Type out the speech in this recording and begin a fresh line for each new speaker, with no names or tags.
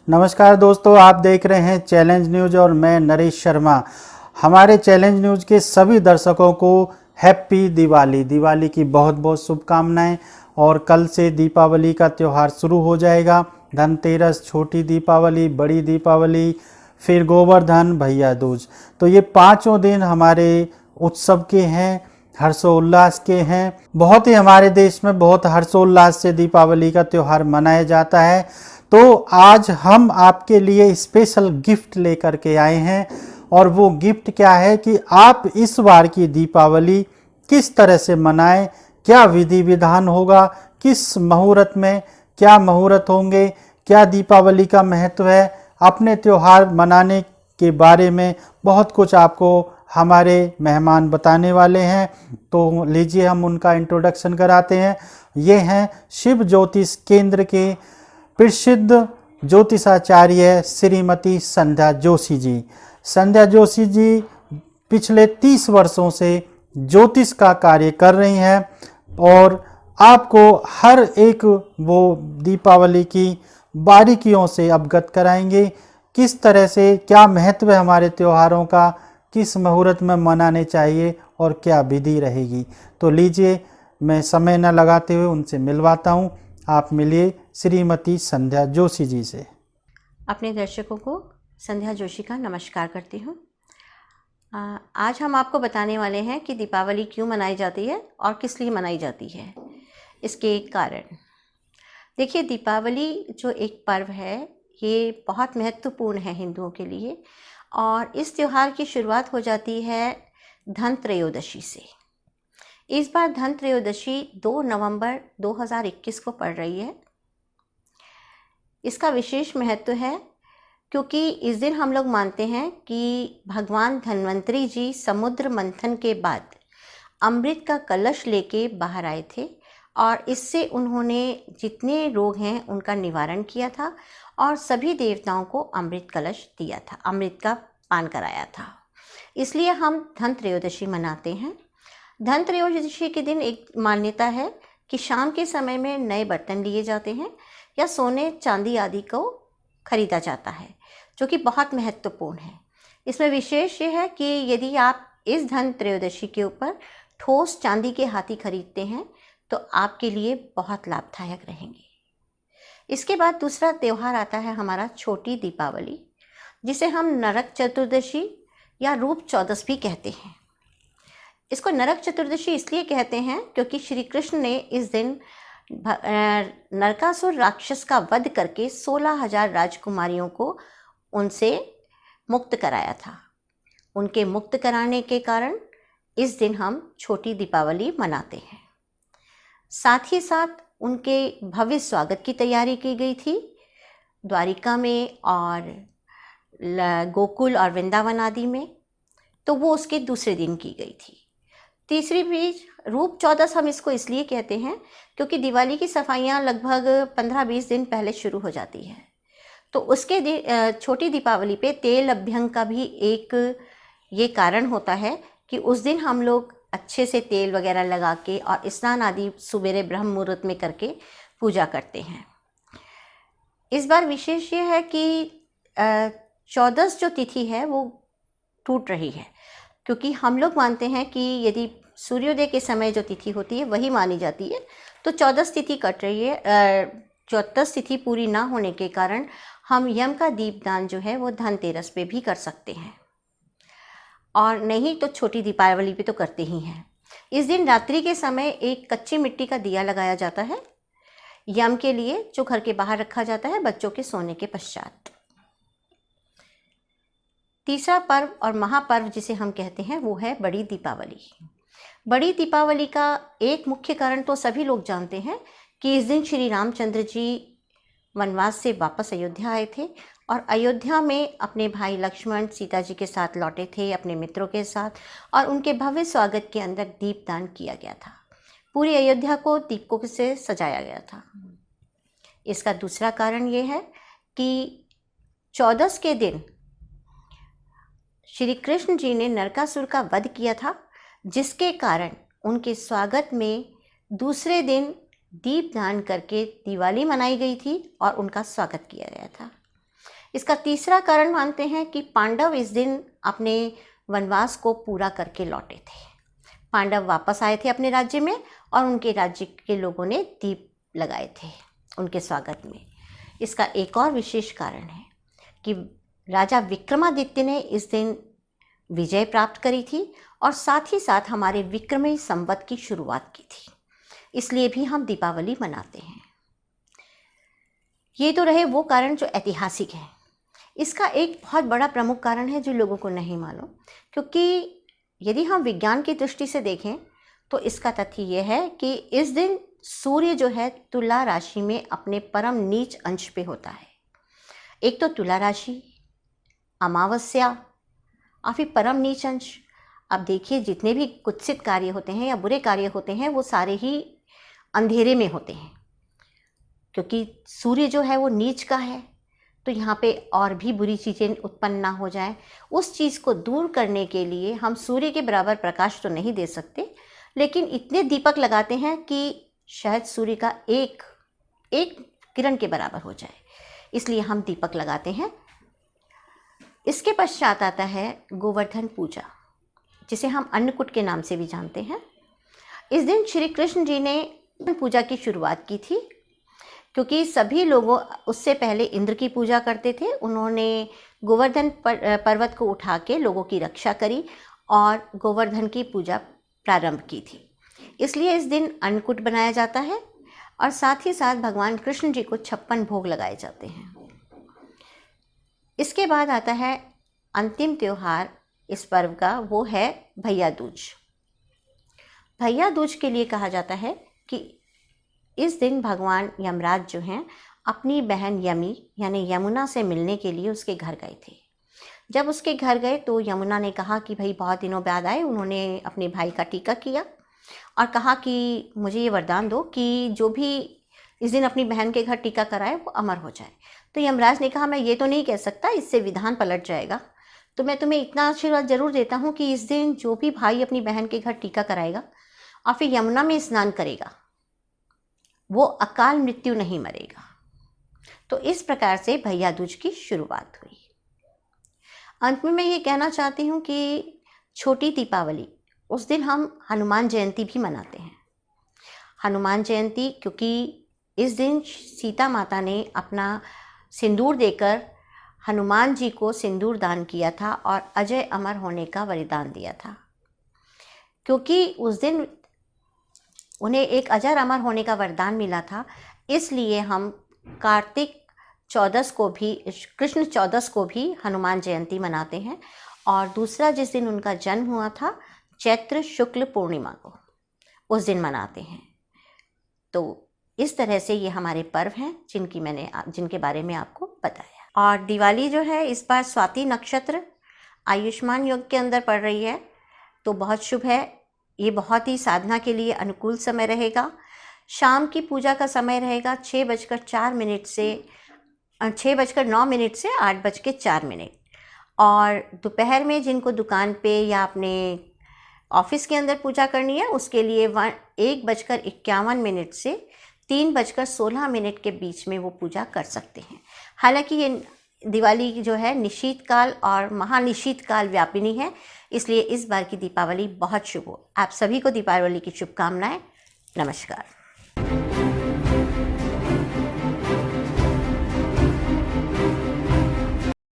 नमस्कार दोस्तों, आप देख रहे हैं चैलेंज न्यूज और मैं नरेश शर्मा। हमारे चैलेंज न्यूज के सभी दर्शकों को हैप्पी दिवाली की बहुत बहुत शुभकामनाएं। और कल से दीपावली का त्यौहार शुरू हो जाएगा। धनतेरस, छोटी दीपावली, बड़ी दीपावली, फिर गोवर्धन, भैया दूज। तो ये पाँचों दिन हमारे उत्सव के हैं, हर्षोल्लास के हैं। बहुत ही हमारे देश में बहुत हर्षोल्लास से दीपावली का त्यौहार मनाया जाता है। तो आज हम आपके लिए स्पेशल गिफ्ट लेकर के आए हैं। और वो गिफ्ट क्या है कि आप इस बार की दीपावली किस तरह से मनाएं, क्या विधि विधान होगा, किस मुहूर्त में क्या मुहूर्त होंगे, क्या दीपावली का महत्व है, अपने त्यौहार मनाने के बारे में बहुत कुछ आपको हमारे मेहमान बताने वाले हैं। तो लीजिए हम उनका इंट्रोडक्शन कराते हैं। ये हैं शिव ज्योतिष केंद्र के प्रसिद्ध ज्योतिषाचार्य श्रीमती संध्या जोशी जी। संध्या जोशी जी पिछले 30 वर्षों से ज्योतिष का कार्य कर रही हैं और आपको हर एक वो दीपावली की बारीकियों से अवगत कराएंगे। किस तरह से क्या महत्व है हमारे त्योहारों का, किस मुहूर्त में मनाने चाहिए और क्या विधि रहेगी। तो लीजिए मैं समय न लगाते हुए उनसे मिलवाता हूँ। आप मिलिए श्रीमती संध्या जोशी जी से।
अपने दर्शकों को संध्या जोशी का नमस्कार करती हूँ। आज हम आपको बताने वाले हैं कि दीपावली क्यों मनाई जाती है और किस लिए मनाई जाती है, इसके एक कारण। देखिए, दीपावली जो एक पर्व है ये बहुत महत्वपूर्ण है हिंदुओं के लिए। और इस त्यौहार की शुरुआत हो जाती है धन त्रयोदशी से। इस बार धन त्रयोदशी 2 नवंबर 2021 को पड़ रही है। इसका विशेष महत्व है क्योंकि इस दिन हम लोग मानते हैं कि भगवान धन्वंतरी जी समुद्र मंथन के बाद अमृत का कलश लेके बाहर आए थे और इससे उन्होंने जितने रोग हैं उनका निवारण किया था और सभी देवताओं को अमृत कलश दिया था, अमृत का पान कराया था। इसलिए हम धन त्रयोदशी मनाते हैं। धन त्रयोदशी के दिन एक मान्यता है कि शाम के समय में नए बर्तन लिए जाते हैं या सोने चांदी आदि को खरीदा जाता है, जो कि बहुत महत्वपूर्ण है। इसमें विशेष ये है कि यदि आप इस धन त्रयोदशी के ऊपर ठोस चांदी के हाथी खरीदते हैं तो आपके लिए बहुत लाभदायक रहेंगे। इसके बाद दूसरा त्यौहार आता है हमारा छोटी दीपावली, जिसे हम नरक चतुर्दशी या रूप चौदस भी कहते हैं। इसको नरक चतुर्दशी इसलिए कहते हैं क्योंकि श्री कृष्ण ने इस दिन नरकासुर राक्षस का वध करके 16,000 राजकुमारियों को उनसे मुक्त कराया था। उनके मुक्त कराने के कारण इस दिन हम छोटी दीपावली मनाते हैं। साथ ही साथ उनके भव्य स्वागत की तैयारी की गई थी द्वारिका में और गोकुल और वृंदावन आदि में, तो वो उसके दूसरे दिन की गई थी। तीसरी बीज रूप चौदस हम इसको इसलिए कहते हैं क्योंकि दिवाली की सफाइयाँ लगभग 15-20 दिन पहले शुरू हो जाती है। तो उसके छोटी दीपावली पे तेल अभ्यंग का भी एक ये कारण होता है कि उस दिन हम लोग अच्छे से तेल वगैरह लगा के और स्नान आदि सुबेरे ब्रह्म मुहूर्त में करके पूजा करते हैं। इस बार विशेष ये है कि चौदस जो तिथि है वो टूट रही है, क्योंकि हम लोग मानते हैं कि यदि सूर्योदय के समय जो तिथि होती है वही मानी जाती है, तो चौदस तिथि कट रही है। चौदस तिथि पूरी ना होने के कारण हम यम का दीपदान जो है वो धनतेरस पे भी कर सकते हैं, और नहीं तो छोटी दीपावली पे तो करते ही हैं। इस दिन रात्रि के समय एक कच्ची मिट्टी का दिया लगाया जाता है यम के लिए, जो घर के बाहर रखा जाता है बच्चों के सोने के पश्चात। तीसरा पर्व और महापर्व जिसे हम कहते हैं वो है बड़ी दीपावली। बड़ी दीपावली का एक मुख्य कारण तो सभी लोग जानते हैं कि इस दिन श्री रामचंद्र जी वनवास से वापस अयोध्या आए थे और अयोध्या में अपने भाई लक्ष्मण सीता जी के साथ लौटे थे, अपने मित्रों के साथ, और उनके भव्य स्वागत के अंदर दीपदान किया गया था। पूरी अयोध्या को दीपकों से सजाया गया था। इसका दूसरा कारण ये है कि चौदस के दिन श्री कृष्ण जी ने नरकासुर का वध किया था, जिसके कारण उनके स्वागत में दूसरे दिन दीपदान करके दिवाली मनाई गई थी और उनका स्वागत किया गया था। इसका तीसरा कारण मानते हैं कि पांडव इस दिन अपने वनवास को पूरा करके लौटे थे। पांडव वापस आए थे अपने राज्य में और उनके राज्य के लोगों ने दीप लगाए थे उनके स्वागत में। इसका एक और विशेष कारण है कि राजा विक्रमादित्य ने इस दिन विजय प्राप्त करी थी और साथ ही साथ हमारे विक्रमी संवत की शुरुआत की थी, इसलिए भी हम दीपावली मनाते हैं। ये तो रहे वो कारण जो ऐतिहासिक हैं। इसका एक बहुत बड़ा प्रमुख कारण है जो लोगों को नहीं मालूम, क्योंकि यदि हम विज्ञान की दृष्टि से देखें तो इसका तथ्य यह है कि इस दिन सूर्य जो है तुला राशि में अपने परम नीच अंश पे होता है। एक तो तुला राशि, अमावस्या और फिर परम नीच अंश। अब देखिए, जितने भी कुत्सित कार्य होते हैं या बुरे कार्य होते हैं वो सारे ही अंधेरे में होते हैं, क्योंकि सूर्य जो है वो नीच का है। तो यहाँ पे और भी बुरी चीज़ें उत्पन्न ना हो जाए, उस चीज़ को दूर करने के लिए हम सूर्य के बराबर प्रकाश तो नहीं दे सकते, लेकिन इतने दीपक लगाते हैं कि शायद सूर्य का एक किरण के बराबर हो जाए, इसलिए हम दीपक लगाते हैं। इसके पश्चात आता है गोवर्धन पूजा, जिसे हम अन्नकूट के नाम से भी जानते हैं। इस दिन श्री कृष्ण जी ने पूजा की शुरुआत की थी, क्योंकि सभी लोगों उससे पहले इंद्र की पूजा करते थे। उन्होंने गोवर्धन पर्वत को उठा के लोगों की रक्षा करी और गोवर्धन की पूजा प्रारंभ की थी। इसलिए इस दिन अन्नकूट बनाया जाता है और साथ ही साथ भगवान कृष्ण जी को 56 भोग लगाए जाते हैं। इसके बाद आता है अंतिम त्यौहार इस पर्व का, वो है भैया दूज। भैया दूज के लिए कहा जाता है कि इस दिन भगवान यमराज जो हैं अपनी बहन यमी यानी यमुना से मिलने के लिए उसके घर गए थे। जब उसके घर गए तो यमुना ने कहा कि भाई बहुत दिनों बाद आए, उन्होंने अपने भाई का टीका किया और कहा कि मुझे ये वरदान दो कि जो भी इस दिन अपनी बहन के घर टीका कराए वो अमर हो जाए। तो यमराज ने कहा मैं ये तो नहीं कह सकता, इससे विधान पलट जाएगा, तो मैं तुम्हें इतना आशीर्वाद जरूर देता हूँ कि इस दिन जो भी भाई अपनी बहन के घर टीका कराएगा और फिर यमुना में स्नान करेगा वो अकाल मृत्यु नहीं मरेगा। तो इस प्रकार से भैया दूज की शुरुआत हुई। अंत में मैं ये कहना चाहती हूँ कि छोटी दीपावली, उस दिन हम हनुमान जयंती भी मनाते हैं। हनुमान जयंती क्योंकि इस दिन सीता माता ने अपना सिंदूर देकर हनुमान जी को सिंदूर दान किया था और अजय अमर होने का वरदान दिया था। क्योंकि उस दिन उन्हें एक अजर अमर होने का वरदान मिला था, इसलिए हम कार्तिक 14 को भी, कृष्ण 14 को भी हनुमान जयंती मनाते हैं। और दूसरा जिस दिन उनका जन्म हुआ था चैत्र शुक्ल पूर्णिमा को, उस दिन मनाते हैं। तो इस तरह से ये हमारे पर्व हैं जिनके बारे में आपको बताया। और दिवाली जो है इस बार स्वाति नक्षत्र आयुष्मान योग के अंदर पड़ रही है, तो बहुत शुभ है। ये बहुत ही साधना के लिए अनुकूल समय रहेगा। शाम की पूजा का समय रहेगा 6:09 से 8:04। और दोपहर में जिनको दुकान पे या अपने ऑफिस के अंदर पूजा करनी है उसके लिए 1:51 से 3:16 के बीच में वो पूजा कर सकते हैं। हालांकि ये दिवाली जो है निशीत काल और महानिशीत काल व्यापिनी है, इसलिए इस बार की दीपावली बहुत शुभ हो। आप सभी को दीपावली की शुभकामनाएं। नमस्कार।